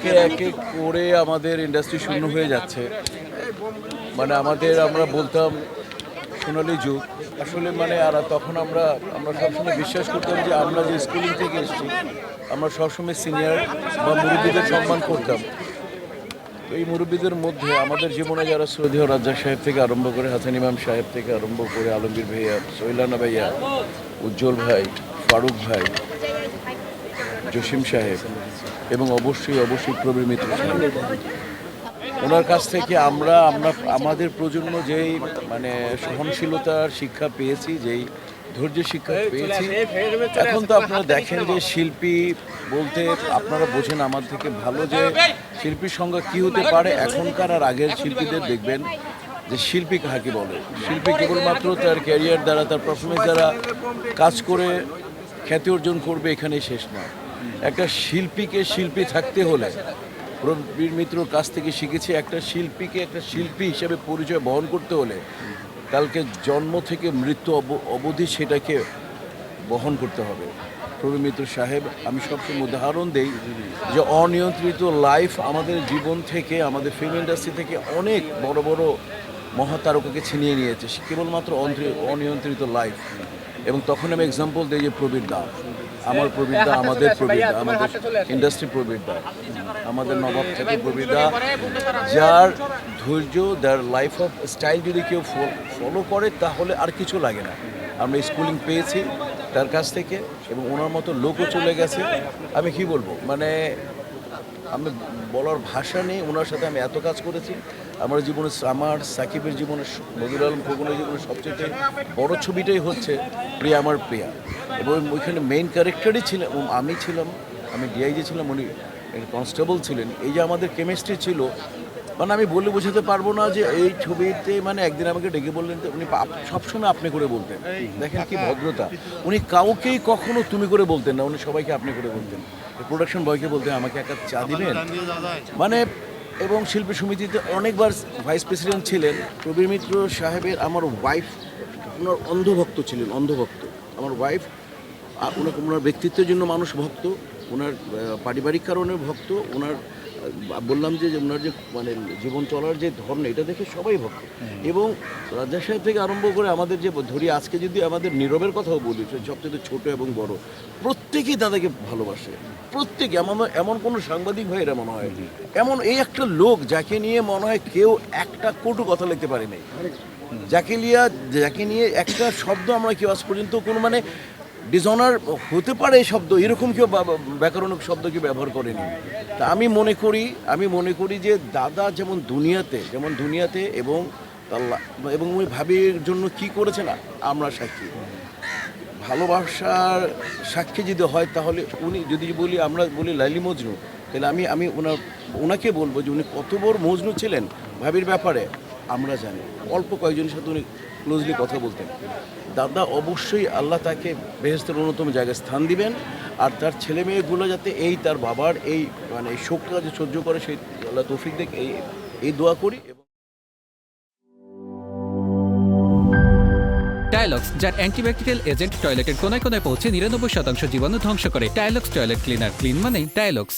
একে একে করে আমাদের ইন্ডাস্ট্রি শূন্য হয়ে যাচ্ছে। মানে আমরা বলতাম সোনালী যুগ, আসলে মানে আর তখন আমরা সবসময় বিশ্বাস করতাম যে আমরা যে স্কুলিং থেকে এসেছি আমরা সবসময় সিনিয়র বা মুরব্বীদের সম্মান করতাম। তো এই মুরব্বীদের মধ্যে আমাদের জীবনে যারা শ্রদ্ধেয় রাজ্জাক সাহেব থেকে আরম্ভ করে হাসান ইমাম সাহেব থেকে আরম্ভ করে আলমগীর ভাইয়া, সোহেলানা ভাইয়া, উজ্জ্বল ভাই, ফারুক ভাই, জসিম সাহেব এবং অবশ্যই প্রবীর মিত্র সাহেব, ওনার কাছ থেকে আমরা আমাদের প্রজন্ম যেই মানে সহনশীলতার শিক্ষা পেয়েছি, যেই ধৈর্যের শিক্ষা পেয়েছি, এখন তো আপনারা দেখেন যে শিল্পী বলতে আপনারা বোঝেন আমার থেকে ভালো যে শিল্পীর সংজ্ঞা কী হতে পারে। এখনকার আর আগের শিল্পীদের দেখবেন যে শিল্পী কাকে বলে। শিল্পী কেবলমাত্র তার ক্যারিয়ার দ্বারা, তার পারফরমেন্স দ্বারা কাজ করে খ্যাতি অর্জন করবে, এখানেই শেষ না। একটা শিল্পীকে শিল্পী থাকতে হলে প্রবীর মিত্রর কাছ থেকে শিখেছি, একটা শিল্পীকে একটা শিল্পী হিসেবে পরিচয় বহন করতে হলে কালকে জন্ম থেকে মৃত্যু অবধি সেটাকে বহন করতে হবে। প্রবীর মিত্র সাহেব, আমি সবসময় উদাহরণ দেই যে অনিয়ন্ত্রিত লাইফ আমাদের জীবন থেকে, আমাদের ফিল্ম ইন্ডাস্ট্রি থেকে অনেক বড় বড় মহাতারকাকে ছিনিয়ে নিয়েছে কেবলমাত্র অনিয়ন্ত্রিত লাইফ। এবং তখন আমি এক্সাম্পল দিই যে প্রবীর দা, আমার প্রবীর দা, আমাদের প্রবীর দা, আমাদের ইন্ডাস্ট্রি প্রবীর দা, আমাদের নবাব থেকে প্রবীর দা, যার ধৈর্য, যার লাইফ অফ স্টাইল যদি কেউ ফলো করে তাহলে আর কিছু লাগে না। আমরা স্কুলিং পেয়েছি তার কাছ থেকে এবং ওনার মতো লোকও চলে গেছে। আমি কি বলবো, মানে আমি বলার ভাষা নেই। ওনার সাথে আমি এত কাজ করেছি আমার জীবনে, আমার সাকিবের জীবনে, নজরুল আলম খোকনের জীবনে সবচেয়ে বড় ছবিটাই হচ্ছে প্রিয়া আমার প্রিয়া। এবং ওইখানে মেইন ক্যারেক্টারই ছিলাম আমি, আমি ডিআইজি ছিলাম, উনি কনস্টেবল ছিলেন। এই যে আমাদের কেমিস্ট্রি ছিল, মানে আমি বলে বোঝাতে পারবো না যে এই ছবিতে মানে একদিন আমাকে ডেকে বললেন, উনি সবসময় আপনি করে বলতেন। দেখেন কি ভদ্রতা, উনি কাউকেই কখনো তুমি করে বলতেন না, উনি সবাইকে আপনি করে বলতেন। প্রোডাকশন বয়কে বলতেন আমাকে একটা চা দিবেন, মানে। এবং শিল্পী সমিতিতে অনেকবার ভাইস প্রেসিডেন্ট ছিলেন। প্রবীর মিত্র সাহেবের আমার ওয়াইফ, ওনার অন্ধভক্ত ছিলেন, অন্ধভক্ত আমার ওয়াইফ। আর ওনার ব্যক্তিত্বের জন্য মানুষ ভক্ত, ওনার পারিবারিক কারণে ভক্ত, ওনার বললাম যে ওনার যে মানে জীবন চলার যে ধর্ম, এটা দেখে সবাই ভক্ত। এবং রাজ্জাক সাহেব থেকে আরম্ভ করে আমাদের যে ধরি, আজকে যদি আমাদের নীরবের কথাও বলি, সবচেয়ে ছোট এবং বড়, প্রত্যেকেই দাদাকে ভালোবাসে। প্রত্যেকে, এমন কোনো সাংবাদিক ভাইয়েরা মনে হয়, এমন এই একটা লোক যাকে নিয়ে মনে হয় কেউ একটা কটু কথা লিখতে পারে নাই, যাকে নিয়ে একটা শব্দ আমরা কেউ আজ পর্যন্ত কোনো মানে ডিসঅনার হতে পারে এই শব্দ, এরকম কেউ ব্যাকরণিক শব্দ কেউ ব্যবহার করেনি। তা আমি মনে করি যে দাদা যেমন দুনিয়াতে এবং উনি ভাবির জন্য কি করেছেন আমরা সাক্ষী। ভালোবাসার সাক্ষী যদি হয় তাহলে উনি যদি আমরা বলি লাইলি মজনু, তাহলে আমি ওনাকে বলবো যে উনি কত বড় মজনু ছিলেন ভাবির ব্যাপারে আমরা জানি। অল্প কয়েকজনের সাথে উনি ক্লোজলি কথা বলতেন। দাদা অবশ্যই আল্লাহ তাকে বেহেশতের অন্যতম জায়গায় স্থান দিবেন, আর তার ছেলে মেয়েগুলো যাতে এই তার বাবার এই মানে এই শোকটা যে সহ্য করে, সেই আল্লাহ তৌফিক দেখ, এই দোয়া করি। টাইলক্স, যার অ্যান্টিব্যাকটেরিয়াল এজেন্ট টয়লেটের কোনায় কোনায় পৌঁছে 99% জীবাণু ধ্বংস করে। টাইলক্স টয়লেট ক্লিনার, ক্লিন মানে টাইলক্স।